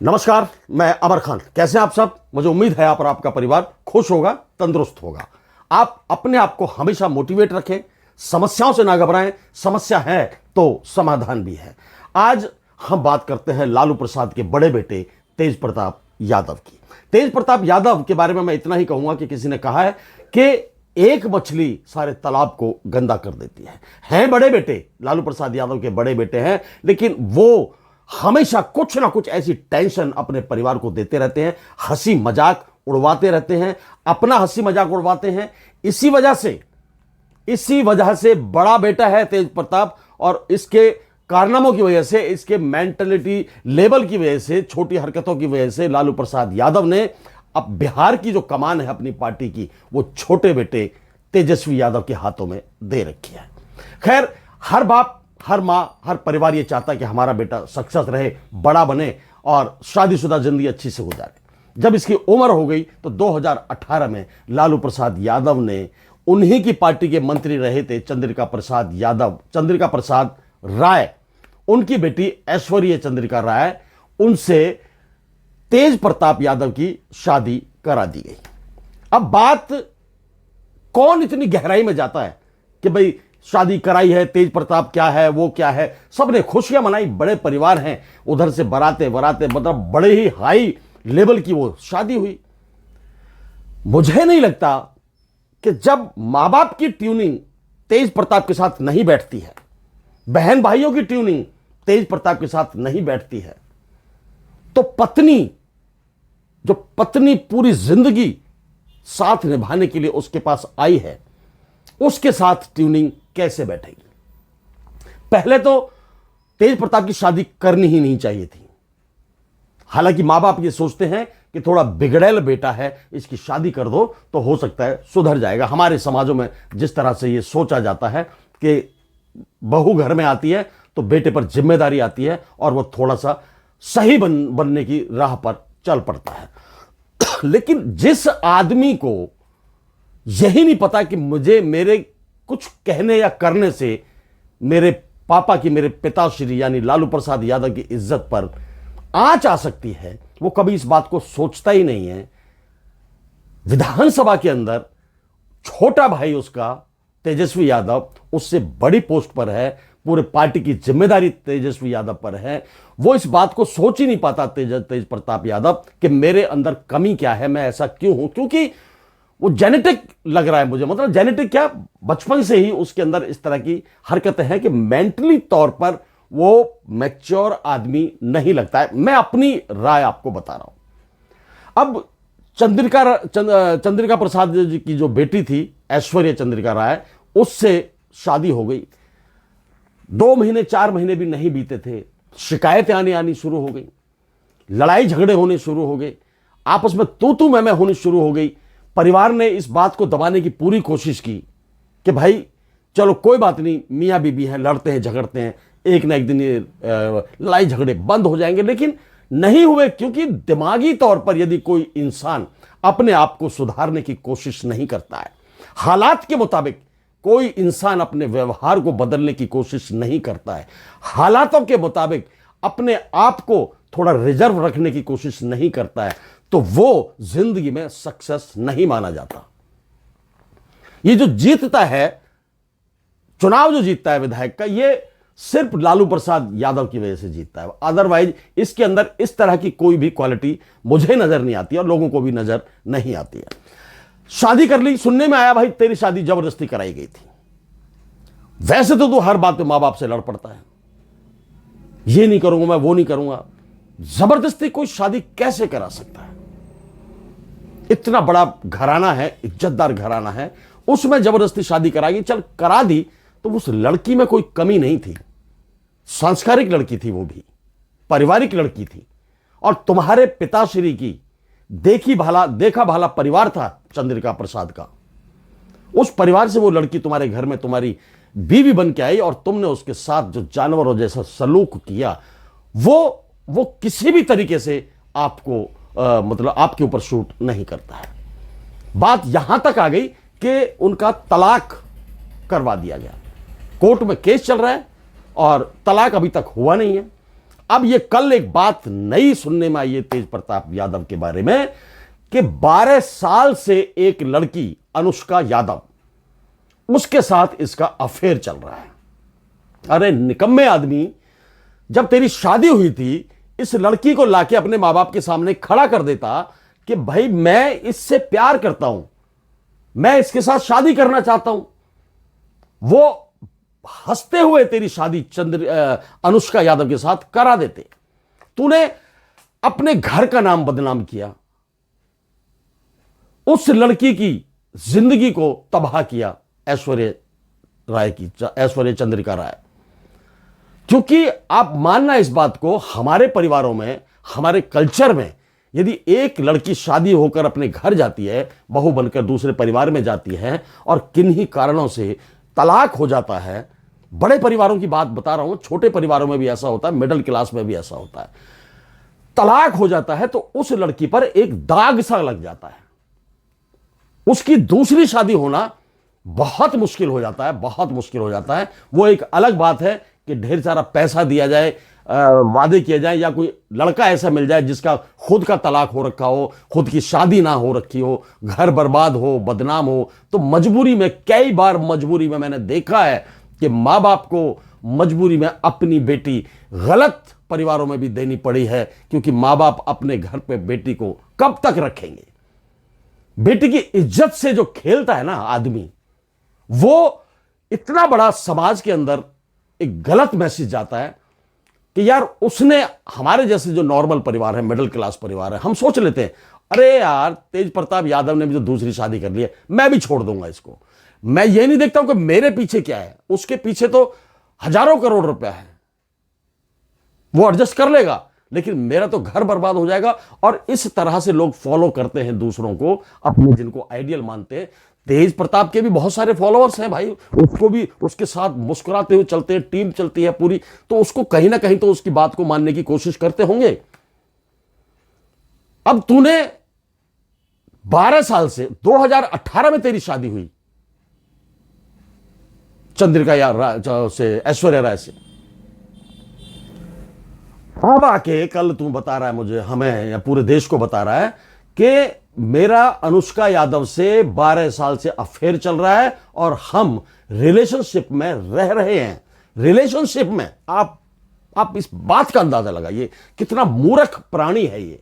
नमस्कार, मैं अमर खान। कैसे हैं आप सब? मुझे उम्मीद है आप और आपका परिवार खुश होगा, तंदुरुस्त होगा। आप अपने आप को हमेशा मोटिवेट रखें, समस्याओं से ना घबराएं। समस्या है तो समाधान भी है। आज हम बात करते हैं लालू प्रसाद के बड़े बेटे तेज प्रताप यादव की। तेज प्रताप यादव के बारे में मैं इतना ही कहूंगा कि किसी ने कहा है कि एक मछली सारे तालाब को गंदा कर देती है। हैं बड़े बेटे, लालू प्रसाद यादव के बड़े बेटे हैं, लेकिन वो हमेशा कुछ ना कुछ ऐसी टेंशन अपने परिवार को देते रहते हैं, हंसी मजाक उड़वाते रहते हैं, अपना हंसी मजाक उड़वाते हैं। इसी वजह से बड़ा बेटा है तेज प्रताप, और इसके कारनामों की वजह से, इसके मेंटलिटी लेवल की वजह से, छोटी हरकतों की वजह से लालू प्रसाद यादव ने अब बिहार की जो कमान है अपनी पार्टी की, वो छोटे बेटे तेजस्वी यादव के हाथों में दे रखी है। खैर, हर बाप, हर मां, हर परिवार ये चाहता है कि हमारा बेटा सक्सेस रहे, बड़ा बने और शादीशुदा जिंदगी अच्छी से गुजारे। जब इसकी उम्र हो गई तो 2018 में लालू प्रसाद यादव ने, उन्हीं की पार्टी के मंत्री रहे थे चंद्रिका प्रसाद राय, उनकी बेटी ऐश्वर्य चंद्रिका राय, उनसे तेज प्रताप यादव की शादी करा दी गई। अब बात कौन इतनी गहराई में जाता है कि भाई शादी कराई है, तेज प्रताप क्या है, वो क्या है। सबने खुशियां मनाई, बड़े परिवार हैं, उधर से बराते मतलब बड़े ही हाई लेवल की वो शादी हुई। मुझे नहीं लगता कि जब मां बाप की ट्यूनिंग तेज प्रताप के साथ नहीं बैठती है, बहन भाइयों की ट्यूनिंग तेज प्रताप के साथ नहीं बैठती है, तो पत्नी पूरी जिंदगी साथ निभाने के लिए उसके पास आई है, उसके साथ ट्यूनिंग कैसे बैठेगी? पहले तो तेज प्रताप की शादी करनी ही नहीं चाहिए थी। हालांकि मां बाप ये सोचते हैं कि थोड़ा बिगड़ैल बेटा है, इसकी शादी कर दो तो हो सकता है सुधर जाएगा। हमारे समाजों में जिस तरह से ये सोचा जाता है कि बहू घर में आती है तो बेटे पर जिम्मेदारी आती है और वो थोड़ा सा सही बनने की राह पर चल पड़ता है। लेकिन जिस आदमी को यही नहीं पता कि मुझे मेरे कुछ कहने या करने से मेरे पापा की, मेरे पिताश्री यानी लालू प्रसाद यादव की इज्जत पर आंच आ सकती है, वो कभी इस बात को सोचता ही नहीं है। विधानसभा के अंदर छोटा भाई उसका तेजस्वी यादव उससे बड़ी पोस्ट पर है, पूरे पार्टी की जिम्मेदारी तेजस्वी यादव पर है। वो इस बात को सोच ही नहीं पाता तेज प्रताप यादव कि मेरे अंदर कमी क्या है, मैं ऐसा क्यों हूं। क्योंकि वो जेनेटिक लग रहा है मुझे, मतलब जेनेटिक क्या, बचपन से ही उसके अंदर इस तरह की हरकतें हैं कि मेंटली तौर पर वो मैच्योर आदमी नहीं लगता है। मैं अपनी राय आपको बता रहा हूं। अब चंद्रिका प्रसाद जी की जो बेटी थी ऐश्वर्य चंद्रिका राय, उससे शादी हो गई। 2 महीने 4 महीने भी नहीं बीते थे, शिकायतें आनी शुरू हो गई, लड़ाई झगड़े होने शुरू हो गए, आपस में तू मैं होनी शुरू हो गई। परिवार ने इस बात को दबाने की पूरी कोशिश की कि भाई चलो कोई बात नहीं, मियाँ बीबी हैं, लड़ते हैं झगड़ते हैं, एक ना एक दिन ये लड़ाई झगड़े बंद हो जाएंगे। लेकिन नहीं हुए, क्योंकि दिमागी तौर पर यदि कोई इंसान अपने आप को सुधारने की कोशिश नहीं करता है, हालात के मुताबिक कोई इंसान अपने व्यवहार को बदलने की कोशिश नहीं करता है, हालातों के मुताबिक अपने आप को थोड़ा रिजर्व रखने की कोशिश नहीं करता है, तो वो जिंदगी में सक्सेस नहीं माना जाता। ये जो जीतता है, चुनाव जो जीतता है विधायक का, ये सिर्फ लालू प्रसाद यादव की वजह से जीतता है। अदरवाइज इसके अंदर इस तरह की कोई भी क्वालिटी मुझे नजर नहीं आती और लोगों को भी नजर नहीं आती है। शादी कर ली, सुनने में आया भाई तेरी शादी जबरदस्ती कराई गई थी। वैसे तो तू हर बात पे मां बाप से लड़ पड़ता है, ये नहीं करूंगा मैं, वो नहीं करूंगा। जबरदस्ती कोई शादी कैसे करा सकता है? इतना बड़ा घराना है, इज्जतदार घराना है, उसमें जबरदस्ती शादी कराई। चल करा दी तो उस लड़की में कोई कमी नहीं थी, सांस्कारिक लड़की थी, वो भी पारिवारिक लड़की थी। और तुम्हारे पिताश्री की देखा भाला परिवार था चंद्रिका प्रसाद का, उस परिवार से वो लड़की तुम्हारे घर में तुम्हारी बीवी बन के आई, और तुमने उसके साथ जो जानवरों जैसा सलूक किया, वो किसी भी तरीके से आपको मतलब आपके ऊपर शूट नहीं करता है। बात यहां तक आ गई कि उनका तलाक करवा दिया गया। कोर्ट में केस चल रहा है और तलाक अभी तक हुआ नहीं है। अब ये कल एक बात नई सुनने में आई है तेज प्रताप यादव के बारे में कि 12 साल से एक लड़की अनुष्का यादव, उसके साथ इसका अफेयर चल रहा है। अरे निकम्मे आदमी, जब तेरी शादी हुई थी इस लड़की को लाके अपने मां बाप के सामने खड़ा कर देता कि भाई मैं इससे प्यार करता हूं, मैं इसके साथ शादी करना चाहता हूं। वो हंसते हुए तेरी शादी अनुष्का यादव के साथ करा देते। तूने अपने घर का नाम बदनाम किया, उस लड़की की जिंदगी को तबाह किया, ऐश्वर्या चंद्रिका राय। क्योंकि आप मानना इस बात को, हमारे परिवारों में, हमारे कल्चर में, यदि एक लड़की शादी होकर अपने घर जाती है, बहू बनकर दूसरे परिवार में जाती है और किन्हीं कारणों से तलाक हो जाता है, बड़े परिवारों की बात बता रहा हूं, छोटे परिवारों में भी ऐसा होता है, मिडिल क्लास में भी ऐसा होता है, तलाक हो जाता है तो उस लड़की पर एक दाग सा लग जाता है। उसकी दूसरी शादी होना बहुत मुश्किल हो जाता है, बहुत मुश्किल हो जाता है। वो एक अलग बात है कि ढेर सारा पैसा दिया जाए, वादे किए जाए, या कोई लड़का ऐसा मिल जाए जिसका खुद का तलाक हो रखा हो, खुद की शादी ना हो रखी हो, घर बर्बाद हो, बदनाम हो, तो मजबूरी में, कई बार मजबूरी में मैंने देखा है कि माँ बाप को मजबूरी में अपनी बेटी गलत परिवारों में भी देनी पड़ी है, क्योंकि माँ बाप अपने घर पे बेटी को कब तक रखेंगे। बेटी की इज्जत से जो खेलता है ना आदमी, वो इतना बड़ा समाज के अंदर एक गलत मैसेज जाता है कि यार उसने, हमारे जैसे जो नॉर्मल परिवार है, मिडिल क्लास परिवार है, हम सोच लेते हैं अरे यार तेज प्रताप यादव ने भी तो दूसरी शादी कर ली है, मैं भी छोड़ दूंगा इसको। मैं ये नहीं देखता हूं कि मेरे पीछे क्या है, उसके पीछे तो हजारों करोड़ रुपया है, वो एडजस्ट कर लेगा, लेकिन मेरा तो घर बर्बाद हो जाएगा। और इस तरह से लोग फॉलो करते हैं दूसरों को, अपने जिनको आइडियल मानते हैं। तेज प्रताप के भी बहुत सारे फॉलोअर्स हैं भाई, उसको भी उसके साथ मुस्कुराते हुए चलते हैं, टीम चलती है पूरी, तो उसको कहीं ना कहीं तो उसकी बात को मानने की कोशिश करते होंगे। अब तूने 12 साल से, 2018 में तेरी शादी हुई चंद्रिका से, ऐश्वर्या राय से, अब आके कल तू बता रहा है मुझे, हमें या पूरे देश को बता रहा है कि मेरा अनुष्का यादव से 12 साल से अफेयर चल रहा है और हम रिलेशनशिप में रह रहे हैं। रिलेशनशिप में आप इस बात का अंदाजा लगाइए कितना मूर्ख प्राणी है ये।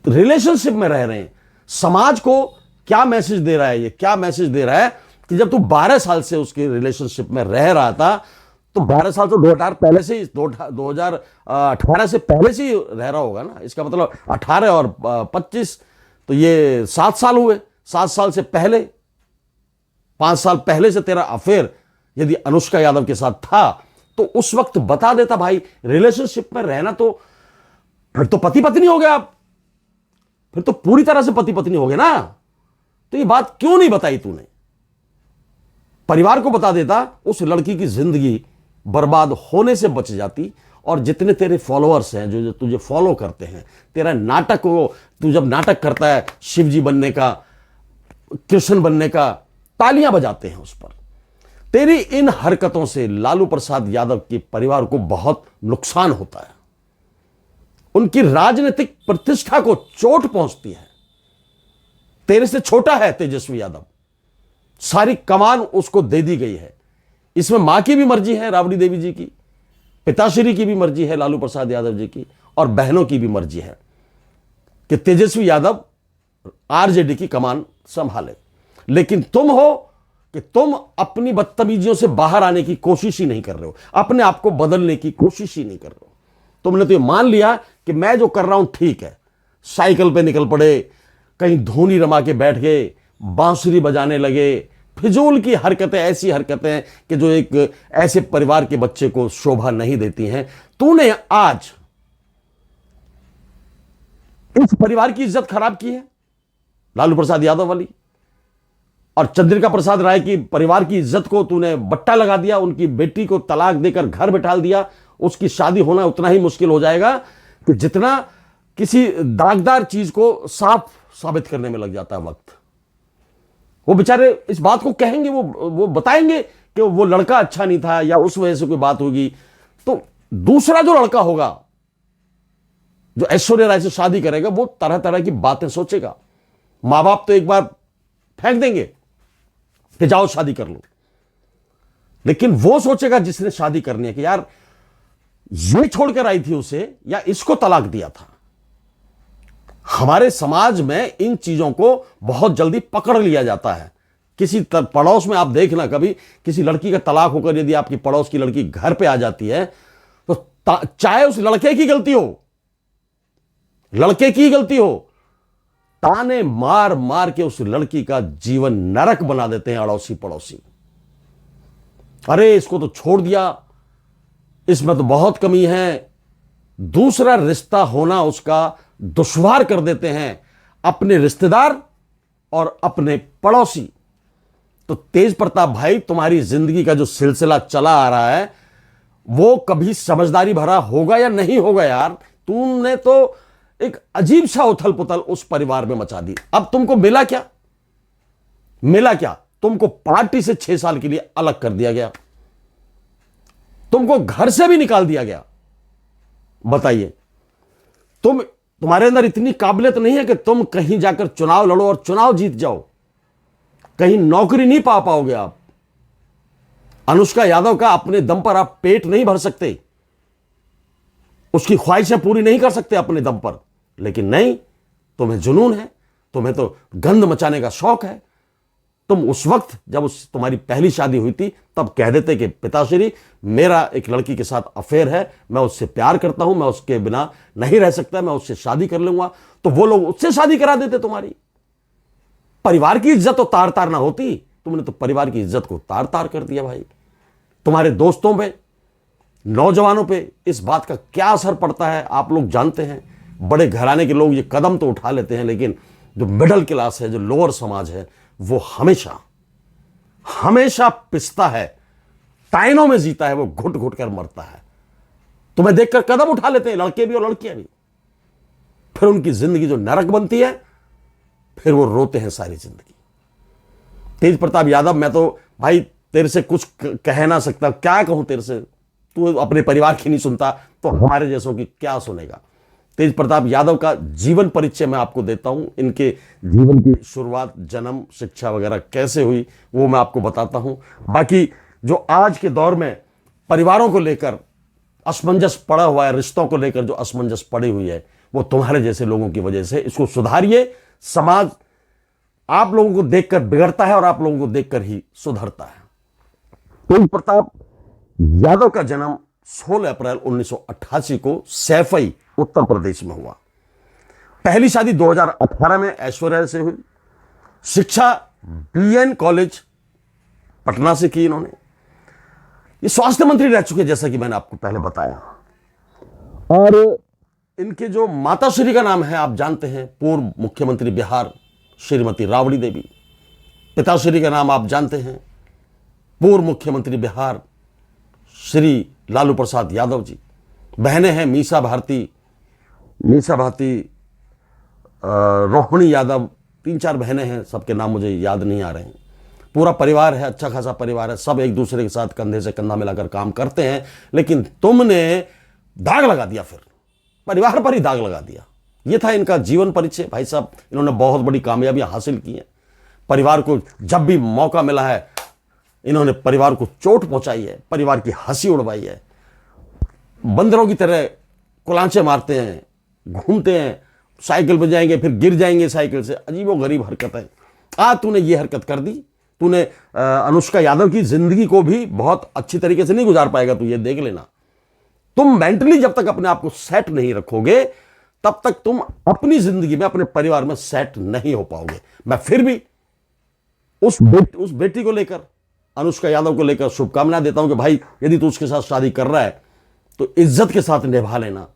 रिलेशनशिप में रह रहे हैं, समाज को क्या मैसेज दे रहा है ये, क्या मैसेज दे रहा है कि जब तू 12 साल से उसके रिलेशनशिप में रह रहा था, तो 12 साल तो 2000 पहले से ही, 2018 से पहले से ही रह रहा होगा ना। इसका मतलब 18 और 25 तो ये 7 साल हुए। 7 साल से पहले, 5 साल पहले से तेरा अफेयर यदि अनुष्का यादव के साथ था तो उस वक्त बता देता भाई। रिलेशनशिप में रहना तो फिर तो पति पत्नी हो गया, आप फिर तो पूरी तरह से पति पत्नी हो गए ना। तो ये बात क्यों नहीं बताई तूने? परिवार को बता देता, उस लड़की की जिंदगी बर्बाद होने से बच जाती। और जितने तेरे फॉलोअर्स हैं, जो तुझे फॉलो करते हैं, तेरा नाटक को, तू जब नाटक करता है शिव जी बनने का, कृष्ण बनने का, तालियां बजाते हैं उस पर। तेरी इन हरकतों से लालू प्रसाद यादव के परिवार को बहुत नुकसान होता है, उनकी राजनीतिक प्रतिष्ठा को चोट पहुंचती है। तेरे से छोटा है तेजस्वी यादव, सारी कमान उसको दे दी गई है। इसमें मां की भी मर्जी है, राबड़ी देवी जी की, पिताश्री की भी मर्जी है, लालू प्रसाद यादव जी की, और बहनों की भी मर्जी है कि तेजस्वी यादव आरजेडी की कमान संभाले। लेकिन तुम हो कि तुम अपनी बदतमीजियों से बाहर आने की कोशिश ही नहीं कर रहे हो, अपने आप को बदलने की कोशिश ही नहीं कर रहे हो। तुमने तो ये मान लिया कि मैं जो कर रहा हूं ठीक है। साइकिल पे निकल पड़े, कहीं धूनी रमा के बैठ गए, बांसुरी बजाने लगे, फिजूल की हरकतें, ऐसी हरकतें कि जो एक ऐसे परिवार के बच्चे को शोभा नहीं देती हैं। तूने आज इस परिवार की इज्जत खराब की है, लालू प्रसाद यादव वाली, और चंद्रिका प्रसाद राय की परिवार की इज्जत को तूने बट्टा लगा दिया। उनकी बेटी को तलाक देकर घर बैठा दिया। उसकी शादी होना उतना ही मुश्किल हो जाएगा कि जितना किसी दागदार चीज को साफ साबित करने में लग जाता है वक्त। वो बेचारे इस बात को कहेंगे, वो बताएंगे कि वो लड़का अच्छा नहीं था या उस वजह से कोई बात होगी। तो दूसरा जो लड़का होगा जो ऐश्वर्या राय से शादी करेगा वो तरह तरह की बातें सोचेगा। मां बाप तो एक बार फेंक देंगे कि जाओ शादी कर लो, लेकिन वो सोचेगा जिसने शादी करनी है कि यार ये छोड़कर आई थी उसे या इसको तलाक दिया था। हमारे समाज में इन चीजों को बहुत जल्दी पकड़ लिया जाता है। किसी पड़ोस में आप देखना, कभी किसी लड़की का तलाक होकर यदि आपकी पड़ोस की लड़की घर पे आ जाती है तो चाहे उस लड़के की गलती हो, लड़के की गलती हो, ताने मार मार के उस लड़की का जीवन नरक बना देते हैं अड़ोसी पड़ोसी। अरे इसको तो छोड़ दिया, इसमें तो बहुत कमी है, दूसरा रिश्ता होना उसका दुश्वार कर देते हैं अपने रिश्तेदार और अपने पड़ोसी। तो तेज प्रताप भाई, तुम्हारी जिंदगी का जो सिलसिला चला आ रहा है वो कभी समझदारी भरा होगा या नहीं होगा यार। तुमने तो एक अजीब सा उथल पुथल उस परिवार में मचा दी। अब तुमको मिला क्या? मिला क्या? तुमको पार्टी से 6 साल के लिए अलग कर दिया गया, तुमको घर से भी निकाल दिया गया। बताइए, तुम्हारे अंदर इतनी काबिलियत नहीं है कि तुम कहीं जाकर चुनाव लड़ो और चुनाव जीत जाओ? कहीं नौकरी नहीं पा पाओगे आप? अनुष्का यादव का अपने दम पर आप पेट नहीं भर सकते, उसकी ख्वाहिशें पूरी नहीं कर सकते अपने दम पर। लेकिन नहीं, तुम्हें जुनून है, तुम्हें तो गंद मचाने का शौक है। तुम उस वक्त जब तुम्हारी पहली शादी हुई थी तब कह देते कि पिताश्री, मेरा एक लड़की के साथ अफेयर है, मैं उससे प्यार करता हूं, मैं उसके बिना नहीं रह सकता, मैं उससे शादी कर लूंगा। तो वो लोग उससे शादी करा देते। तुम्हारी परिवार की इज्जत तो तार तार ना होती, तुमने तो परिवार की इज्जत को तार तार कर दिया भाई। तुम्हारे दोस्तों पे, नौजवानों पे इस बात का क्या असर पड़ता है आप लोग जानते हैं। बड़े घराने के लोग ये कदम तो उठा लेते हैं, लेकिन जो मिडिल क्लास है, जो लोअर समाज है, वो हमेशा हमेशा पिसता है, टाइनों में जीता है, वो घुट घुट कर मरता है। तुम्हें देखकर कदम उठा लेते हैं लड़के भी और लड़कियां भी, फिर उनकी जिंदगी जो नरक बनती है, फिर वो रोते हैं सारी जिंदगी। तेज प्रताप यादव, मैं तो भाई तेरे से कुछ कह ना सकता, क्या कहूं तेरे से? तू अपने परिवार की नहीं सुनता तो हमारे जैसों की क्या सुनेगा? तेज प्रताप यादव का जीवन परिचय मैं आपको देता हूं, इनके जीवन की शुरुआत, जन्म, शिक्षा वगैरह कैसे हुई वो मैं आपको बताता हूं। बाकी जो आज के दौर में परिवारों को लेकर असमंजस पड़ा हुआ है, रिश्तों को लेकर जो असमंजस पड़ी हुई है, वो तुम्हारे जैसे लोगों की वजह से। इसको सुधारिए। समाज आप लोगों को देखकर बिगड़ता है और आप लोगों को देखकर ही सुधरता है। तेज प्रताप यादव का जन्म 16 अप्रैल 1988 को सैफई, उत्तर प्रदेश में हुआ। पहली शादी 2018 में ऐश्वर्या से हुई। शिक्षा बीएन कॉलेज पटना से की इन्होंने। ये स्वास्थ्य मंत्री रह चुके, जैसा कि मैंने आपको पहले बताया। और इनके जो माताश्री का नाम है आप जानते हैं, पूर्व मुख्यमंत्री बिहार श्रीमती राबड़ी देवी। पिताश्री का नाम आप जानते हैं, पूर्व मुख्यमंत्री बिहार श्री लालू प्रसाद यादव जी। बहनें हैं मीसा भारती, रोहिणी यादव, 3-4 बहनें हैं, सबके नाम मुझे याद नहीं आ रहे हैं। पूरा परिवार है, अच्छा खासा परिवार है, सब एक दूसरे के साथ कंधे से कंधा मिलाकर काम करते हैं। लेकिन तुमने दाग लगा दिया, फिर परिवार पर ही दाग लगा दिया। ये था इनका जीवन परिचय। भाई साहब, इन्होंने बहुत बड़ी कामयाबियां हासिल की हैं। परिवार को जब भी मौका मिला है, इन्होंने परिवार को चोट पहुंचाई है, परिवार की हंसी उड़वाई है। बंदरों की तरह कुलांचे मारते हैं, घूमते हैं, साइकिल पर जाएंगे फिर गिर जाएंगे साइकिल से। अजीबोगरीब हरकत है। आज तूने ये हरकत कर दी, तूने अनुष्का यादव की जिंदगी को भी बहुत अच्छी तरीके से नहीं गुजार पाएगा। तू ये देख लेना, तुम मेंटली जब तक अपने आप को सेट नहीं रखोगे तब तक तुम अपनी जिंदगी में, अपने परिवार में सेट नहीं हो पाओगे। मैं फिर भी उस बेटी को लेकर, अनुष्का यादव को लेकर शुभकामनाएं देता हूं कि भाई यदि तू उसके साथ शादी कर रहा है तो इज्जत के साथ निभा लेना।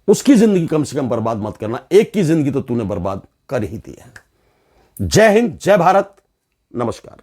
उसकी जिंदगी कम से कम बर्बाद मत करना। एक की जिंदगी तो तूने बर्बाद कर ही दी है। जय हिंद, जय भारत, नमस्कार।